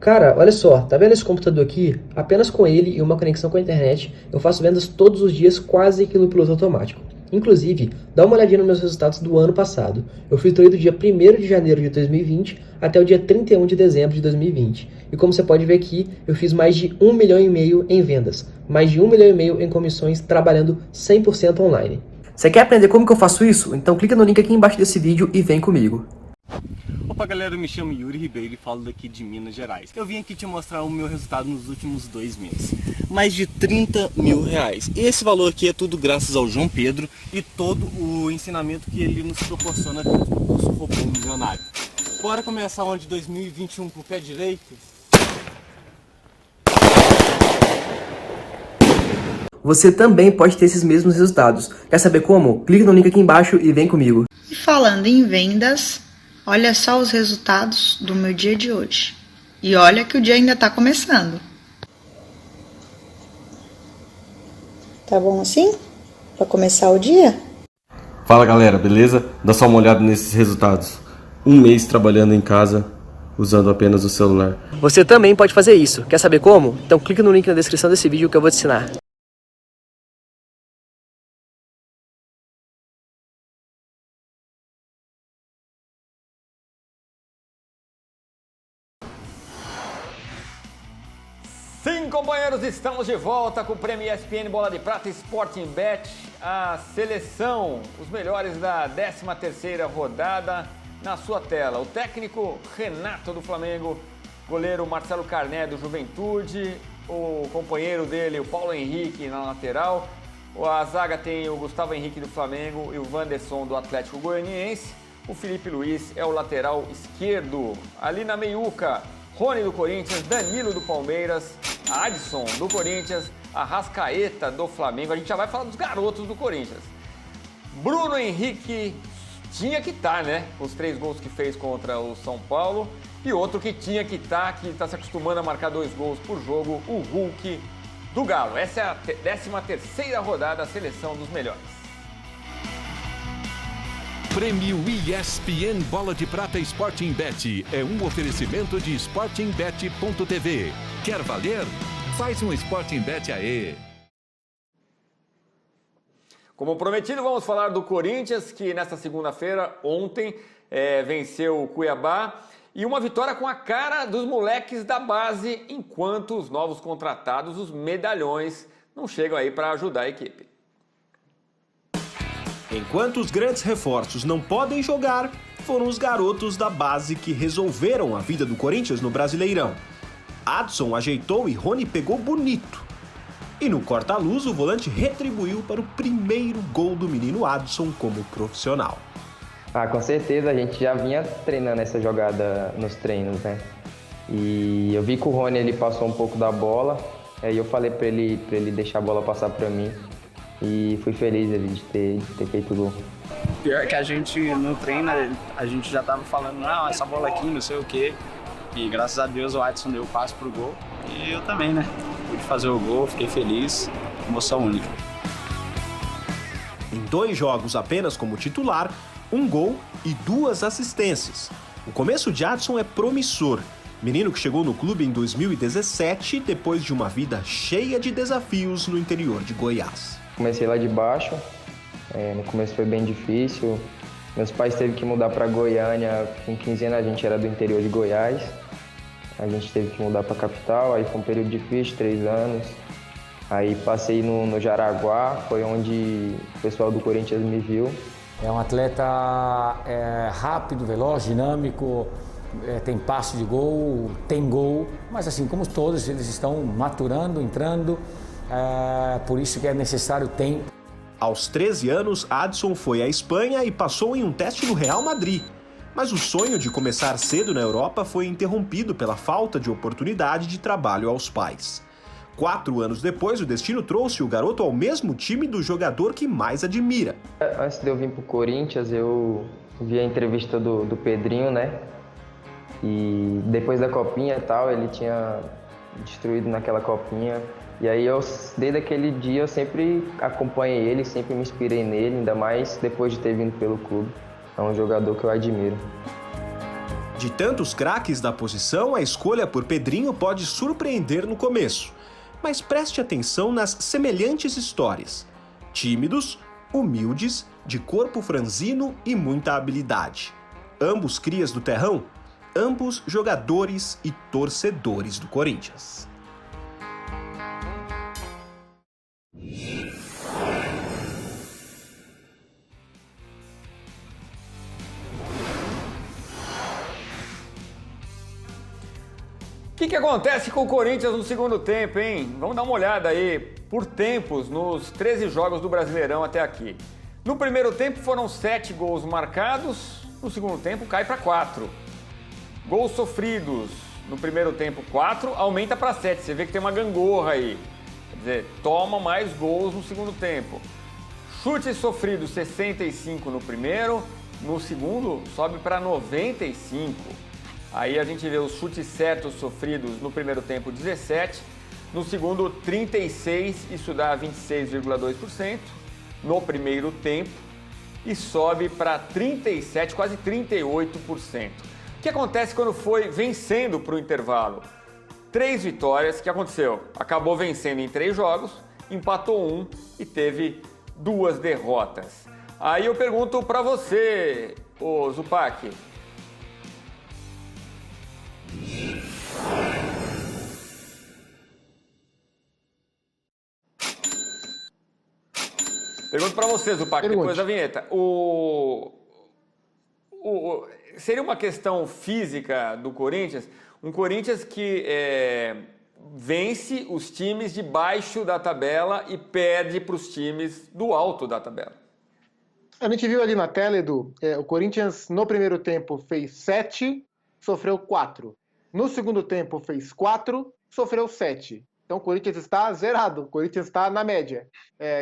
Cara, olha só, tá vendo esse computador aqui? Apenas com ele e uma conexão com a internet, eu faço vendas todos os dias quase que no piloto automático. Inclusive, dá uma olhadinha nos meus resultados do ano passado. Eu filtrei do dia 1º de janeiro de 2020 até o dia 31 de dezembro de 2020. E como você pode ver aqui, eu fiz mais de 1,5 milhão em vendas, mais de 1,5 milhão em comissões, trabalhando 100% online. Você quer aprender como que eu faço isso? Então clica no link aqui embaixo desse vídeo e vem comigo. Opa galera, eu me chamo Yuri Ribeiro e falo daqui de Minas Gerais. Eu vim aqui te mostrar o meu resultado nos últimos 2 meses. Mais de 30 mil reais. E esse valor aqui é tudo graças ao João Pedro e todo o ensinamento que ele nos proporciona dentro do curso Robô Milionário. Bora começar o ano de 2021 com o pé direito? Você também pode ter esses mesmos resultados. Quer saber como? Clique no link aqui embaixo e vem comigo. E falando em vendas, olha só os resultados do meu dia de hoje. E olha que o dia ainda está começando. Tá bom assim? Para começar o dia? Fala galera, beleza? Dá só uma olhada nesses resultados. 1 mês trabalhando em casa, usando apenas o celular. Você também pode fazer isso. Quer saber como? Então clique no link na descrição desse vídeo que eu vou te ensinar. Sim, companheiros, estamos de volta com o Prêmio ESPN Bola de Prata Sporting Bet, a seleção, os melhores da 13ª rodada na sua tela. O técnico Renato do Flamengo, goleiro Marcelo Carné do Juventude, o companheiro dele, o Paulo Henrique na lateral. A zaga tem o Gustavo Henrique do Flamengo e o Wanderson do Atlético Goianiense. O Felipe Luiz é o lateral esquerdo. Ali na meiuca, Rony do Corinthians, Danilo do Palmeiras, Adson do Corinthians, Arrascaeta do Flamengo. A gente já vai falar dos garotos do Corinthians. Bruno Henrique tinha que estar, né? Os 3 gols que fez contra o São Paulo. E outro que tinha que estar, que está se acostumando a marcar 2 gols por jogo, o Hulk do Galo. Essa é a 13ª rodada, a seleção dos melhores. Prêmio ESPN Bola de Prata Sporting Bet é um oferecimento de sportingbet.tv. Quer valer? Faz um Sporting Bet aí. Como prometido, vamos falar do Corinthians, que nesta segunda-feira, ontem, venceu o Cuiabá. E uma vitória com a cara dos moleques da base, enquanto os novos contratados, os medalhões, não chegam aí para ajudar a equipe. Enquanto os grandes reforços não podem jogar, foram os garotos da base que resolveram a vida do Corinthians no Brasileirão. Adson ajeitou e Rony pegou bonito. E no corta-luz, o volante retribuiu para o primeiro gol do menino Adson como profissional. Com certeza, a gente já vinha treinando essa jogada nos treinos, né? E eu vi que o Rony ele passou um pouco da bola, aí eu falei para ele deixar a bola passar para mim. E fui feliz de ter feito o gol. Pior que a gente no treino, a gente já tava falando, não, essa bola aqui, não sei o quê. E graças a Deus o Adson deu o passe pro gol. E eu também, né? Pude fazer o gol, fiquei feliz, emoção única. Em 2 jogos apenas como titular, 1 gol e 2 assistências. O começo de Adson é promissor. Menino que chegou no clube em 2017, depois de uma vida cheia de desafios no interior de Goiás. Comecei lá de baixo, no começo foi bem difícil. Meus pais teve que mudar para Goiânia, com 15 anos a gente era do interior de Goiás. A gente teve que mudar para a capital, aí foi um período difícil, 3 anos. Aí passei no Jaraguá, foi onde o pessoal do Corinthians me viu. É um atleta rápido, veloz, dinâmico, tem passe de gol, tem gol, mas assim como todos, eles estão maturando, entrando, por isso que é necessário tempo. Aos 13 anos, Adson foi à Espanha e passou em um teste no Real Madrid. Mas o sonho de começar cedo na Europa foi interrompido pela falta de oportunidade de trabalho aos pais. 4 anos depois, o destino trouxe o garoto ao mesmo time do jogador que mais admira. Antes de eu vir pro Corinthians, eu vi a entrevista do Pedrinho, né? E depois da copinha e tal, ele tinha destruído naquela copinha. E aí, desde aquele dia, eu sempre acompanhei ele, sempre me inspirei nele, ainda mais depois de ter vindo pelo clube. É um jogador que eu admiro. De tantos craques da posição, a escolha por Pedrinho pode surpreender no começo. Mas preste atenção nas semelhantes histórias. Tímidos, humildes, de corpo franzino e muita habilidade. Ambos crias do terrão, ambos jogadores e torcedores do Corinthians. O que acontece com o Corinthians no segundo tempo, hein? Vamos dar uma olhada aí por tempos nos 13 jogos do Brasileirão até aqui. No primeiro tempo foram 7 gols marcados, no segundo tempo cai para 4. Gols sofridos no primeiro tempo 4, aumenta para 7. Você vê que tem uma gangorra aí. Quer dizer, toma mais gols no segundo tempo. Chutes sofridos 65 no primeiro, no segundo sobe para 95. Aí a gente vê os chutes certos sofridos no primeiro tempo 17, no segundo 36, isso dá 26,2% no primeiro tempo e sobe para 37, quase 38%. O que acontece quando foi vencendo para o intervalo? 3 vitórias, o que aconteceu? Acabou vencendo em 3 jogos, empatou 1 e teve 2 derrotas. Aí eu pergunto para você, ô Zupac, pergunto para você, Zupac, depois da vinheta. Seria uma questão física do Corinthians? Um Corinthians que vence os times de baixo da tabela e perde para os times do alto da tabela. A gente viu ali na tela, Edu, o Corinthians no primeiro tempo fez 7, sofreu 4. No segundo tempo fez 4, sofreu 7. Então o Corinthians está zerado, o Corinthians está na média.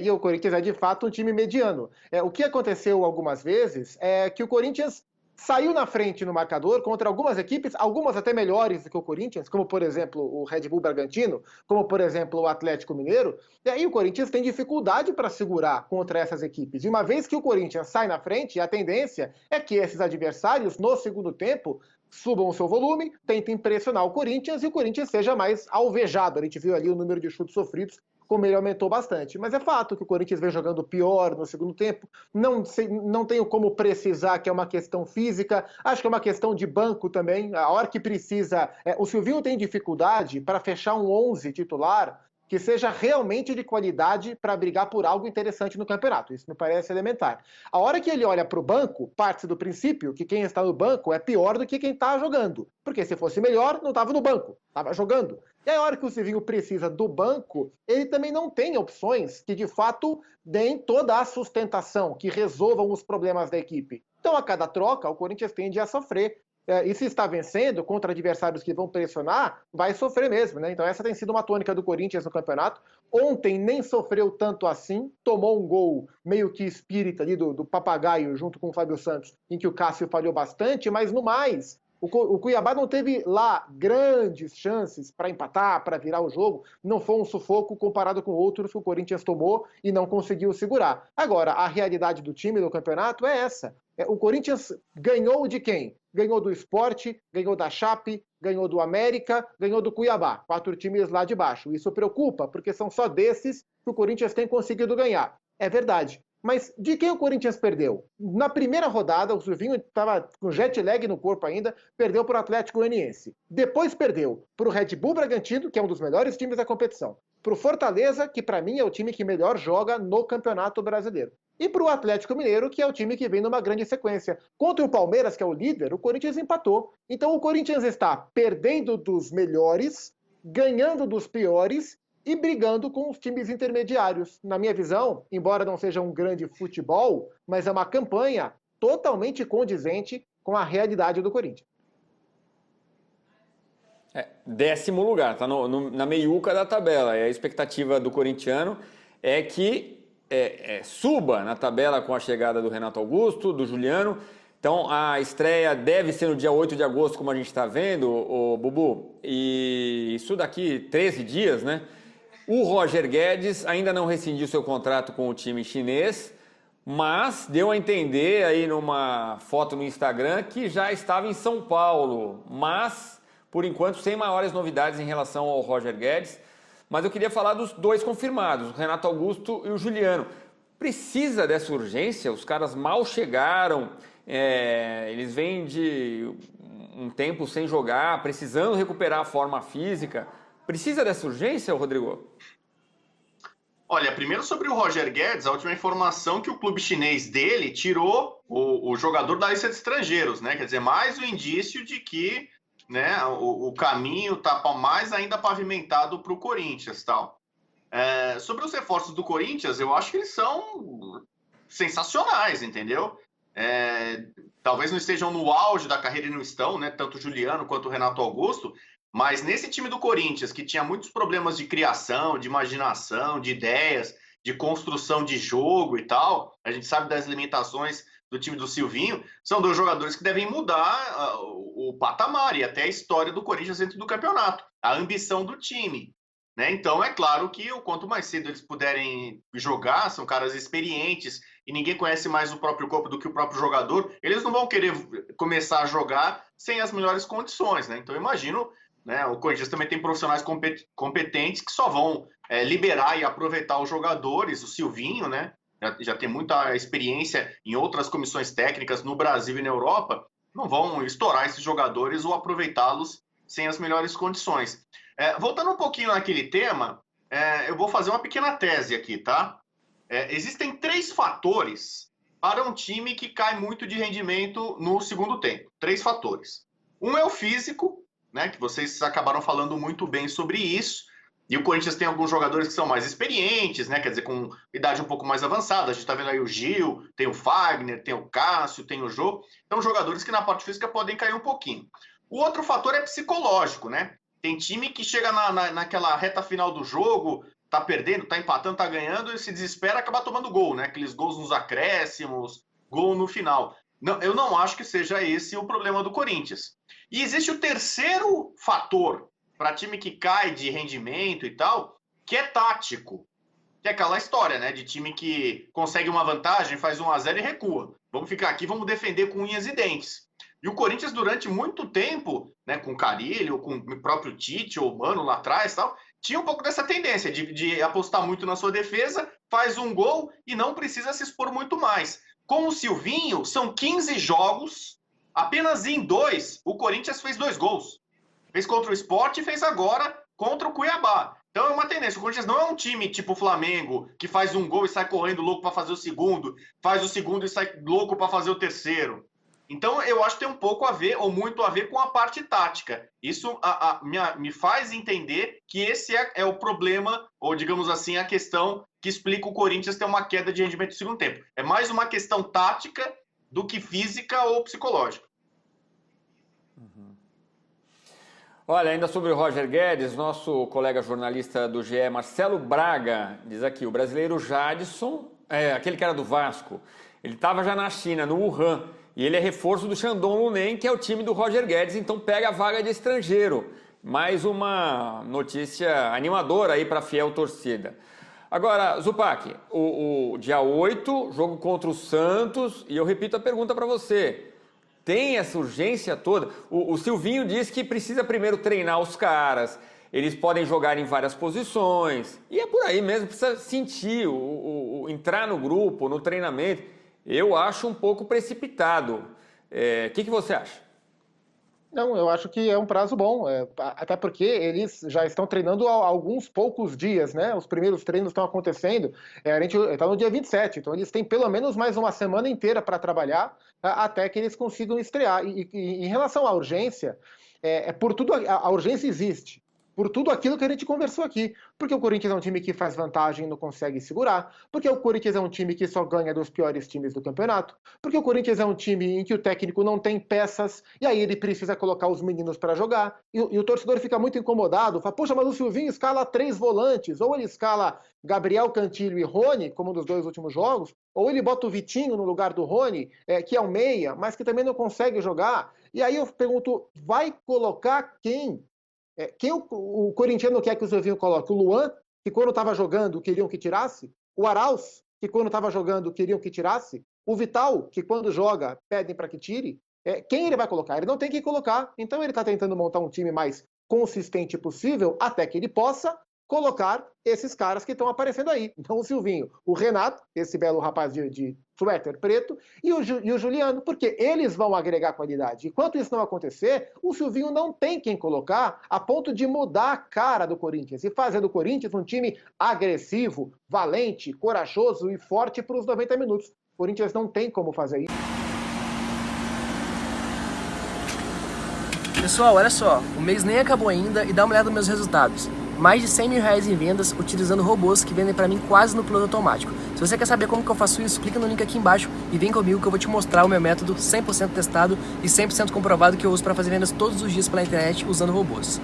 E o Corinthians é de fato um time mediano. O que aconteceu algumas vezes é que o Corinthians saiu na frente no marcador contra algumas equipes, algumas até melhores do que o Corinthians, como por exemplo o Red Bull Bragantino, como por exemplo o Atlético Mineiro, e aí o Corinthians tem dificuldade para segurar contra essas equipes. E uma vez que o Corinthians sai na frente, a tendência é que esses adversários no segundo tempo subam o seu volume, tentem pressionar o Corinthians e o Corinthians seja mais alvejado. A gente viu ali o número de chutes sofridos, como ele aumentou bastante. Mas é fato que o Corinthians vem jogando pior no segundo tempo. Não tenho como precisar que é uma questão física. Acho que é uma questão de banco também. A hora que precisa... o Silvinho tem dificuldade para fechar um 11 titular que seja realmente de qualidade para brigar por algo interessante no campeonato. Isso me parece elementar. A hora que ele olha para o banco, parte do princípio que quem está no banco é pior do que quem está jogando. Porque se fosse melhor, não estava no banco, estava jogando. E a hora que o Silvinho precisa do banco, ele também não tem opções que de fato deem toda a sustentação, que resolvam os problemas da equipe. Então a cada troca, o Corinthians tende a sofrer. E se está vencendo contra adversários que vão pressionar, vai sofrer mesmo, né? Então essa tem sido uma tônica do Corinthians no campeonato. Ontem nem sofreu tanto assim, tomou um gol meio que espírita ali do papagaio junto com o Fábio Santos, em que o Cássio falhou bastante, mas no mais, o Cuiabá não teve lá grandes chances para empatar, para virar o jogo. Não foi um sufoco comparado com outros que o Corinthians tomou e não conseguiu segurar. Agora, a realidade do time do campeonato é essa. O Corinthians ganhou de quem? Ganhou do Sport, ganhou da Chape, ganhou do América, ganhou do Cuiabá. 4 times lá de baixo. Isso preocupa, porque são só desses que o Corinthians tem conseguido ganhar. É verdade. Mas de quem o Corinthians perdeu? Na primeira rodada, o Silvinho estava com jet lag no corpo ainda, perdeu para o Atlético Goianiense. Depois perdeu para o Red Bull Bragantino, que é um dos melhores times da competição. Para o Fortaleza, que para mim é o time que melhor joga no Campeonato Brasileiro. E para o Atlético Mineiro, que é o time que vem numa grande sequência. Contra o Palmeiras, que é o líder, o Corinthians empatou. Então o Corinthians está perdendo dos melhores, ganhando dos piores e brigando com os times intermediários. Na minha visão, embora não seja um grande futebol, mas é uma campanha totalmente condizente com a realidade do Corinthians. 10º lugar, está na meiuca da tabela. E a expectativa do corintiano é que suba na tabela com a chegada do Renato Augusto, do Juliano. Então a estreia deve ser no dia 8 de agosto, como a gente está vendo, o Bubu. E isso daqui 13 dias, né? O Roger Guedes ainda não rescindiu seu contrato com o time chinês, mas deu a entender aí numa foto no Instagram que já estava em São Paulo, mas por enquanto sem maiores novidades em relação ao Roger Guedes. Mas eu queria falar dos dois confirmados, o Renato Augusto e o Juliano. Precisa dessa urgência? Os caras mal chegaram, eles vêm de um tempo sem jogar, precisando recuperar a forma física. Precisa dessa urgência, Rodrigo? Olha, primeiro sobre o Roger Guedes, a última informação que o clube chinês dele tirou o jogador da lista de estrangeiros, né? Quer dizer, mais um indício de que, né, o caminho está mais ainda pavimentado para o Corinthians, tal. Sobre os reforços do Corinthians, eu acho que eles são sensacionais, entendeu? Talvez não estejam no auge da carreira e não estão, né? Tanto o Juliano quanto o Renato Augusto, mas nesse time do Corinthians, que tinha muitos problemas de criação, de imaginação, de ideias, de construção de jogo e tal, a gente sabe das limitações do time do Silvinho, são dois jogadores que devem mudar o patamar e até a história do Corinthians dentro do campeonato, a ambição do time, né? Então é claro que quanto mais cedo eles puderem jogar, são caras experientes e ninguém conhece mais o próprio corpo do que o próprio jogador, eles não vão querer começar a jogar sem as melhores condições, né? Então eu imagino, né, o Corinthians também tem profissionais competentes que só vão liberar e aproveitar os jogadores, o Silvinho, né? Já tem muita experiência em outras comissões técnicas no Brasil e na Europa, não vão estourar esses jogadores ou aproveitá-los sem as melhores condições. Voltando um pouquinho naquele tema, eu vou fazer uma pequena tese aqui, tá? Existem 3 fatores para um time que cai muito de rendimento no segundo tempo. 3 fatores. Um é o físico, né, que vocês acabaram falando muito bem sobre isso, e o Corinthians tem alguns jogadores que são mais experientes, né, quer dizer, com idade um pouco mais avançada, a gente tá vendo aí o Gil, tem o Fagner, tem o Cássio, tem o Jô, então jogadores que na parte física podem cair um pouquinho. O outro fator é psicológico, né, tem time que chega naquela reta final do jogo, tá perdendo, tá empatando, tá ganhando, e se desespera, acaba tomando gol, né, aqueles gols nos acréscimos, gol no final. Não, eu não acho que seja esse o problema do Corinthians. E existe o terceiro fator para time que cai de rendimento e tal, que é tático. Que é aquela história, né? De time que consegue uma vantagem, faz 1-0 e recua. Vamos ficar aqui, vamos defender com unhas e dentes. E o Corinthians, durante muito tempo, né, com o Carille, com o próprio Tite ou o Mano lá atrás, tal, tinha um pouco dessa tendência de apostar muito na sua defesa, faz um gol e não precisa se expor muito mais. Com o Silvinho, são 15 jogos, apenas em 2, o Corinthians fez 2 gols. Fez contra o Sport e fez agora contra o Cuiabá. Então é uma tendência. O Corinthians não é um time tipo o Flamengo, que faz um gol e sai correndo louco para fazer o segundo, faz o segundo e sai louco para fazer o terceiro. Então eu acho que tem um pouco a ver, ou muito a ver, com a parte tática. Isso me faz entender que esse é o problema, ou digamos assim, a questão que explica o Corinthians ter uma queda de rendimento no segundo tempo. É mais uma questão tática do que física ou psicológica. Olha, ainda sobre o Roger Guedes, nosso colega jornalista do GE, Marcelo Braga, diz aqui, o brasileiro Jadson, aquele que era do Vasco, ele estava já na China, no Wuhan, e ele é reforço do Shandong Luneng, que é o time do Roger Guedes, então pega a vaga de estrangeiro. Mais uma notícia animadora aí para a fiel torcida. Agora, Zupac, o dia 8, jogo contra o Santos, e eu repito a pergunta para você. Tem essa urgência toda? O Silvinho diz que precisa primeiro treinar os caras, eles podem jogar em várias posições, e é por aí mesmo, precisa sentir, entrar no grupo, no treinamento. Eu acho um pouco precipitado. O que você acha? Não, eu acho que é um prazo bom, até porque eles já estão treinando há alguns poucos dias, né? Os primeiros treinos estão acontecendo, a gente está no dia 27, então eles têm pelo menos mais uma semana inteira para trabalhar até que eles consigam estrear. E em relação à urgência, por tudo a urgência existe. Por tudo aquilo que a gente conversou aqui. Porque o Corinthians é um time que faz vantagem e não consegue segurar. Porque o Corinthians é um time que só ganha dos piores times do campeonato. Porque o Corinthians é um time em que o técnico não tem peças e aí ele precisa colocar os meninos para jogar. E o torcedor fica muito incomodado. Fala, poxa, mas o Silvinho escala 3 volantes. Ou ele escala Gabriel Cantillo e Rony, como nos 2 últimos jogos. Ou ele bota o Vitinho no lugar do Rony, que é um meia, mas que também não consegue jogar. E aí eu pergunto, vai colocar quem? Quem o corintiano quer que o Silvinho coloque? O Luan, que quando estava jogando queriam que tirasse? O Arauz, que quando estava jogando queriam que tirasse, o Vital, que quando joga pedem para que tire, quem ele vai colocar? Ele não tem que colocar. Então ele está tentando montar um time mais consistente possível até que ele possa colocar esses caras que estão aparecendo aí. Então o Silvinho, o Renato, esse belo rapaz de suéter preto, e o Juliano, porque eles vão agregar qualidade. Enquanto isso não acontecer, o Silvinho não tem quem colocar a ponto de mudar a cara do Corinthians e fazer do Corinthians um time agressivo, valente, corajoso e forte para os 90 minutos. O Corinthians não tem como fazer isso. Pessoal, olha só, o mês nem acabou ainda e dá uma olhada nos meus resultados. Mais de 100 mil reais em vendas utilizando robôs que vendem pra mim quase no piloto automático. Se você quer saber como que eu faço isso, clica no link aqui embaixo e vem comigo que eu vou te mostrar o meu método 100% testado e 100% comprovado que eu uso para fazer vendas todos os dias pela internet usando robôs.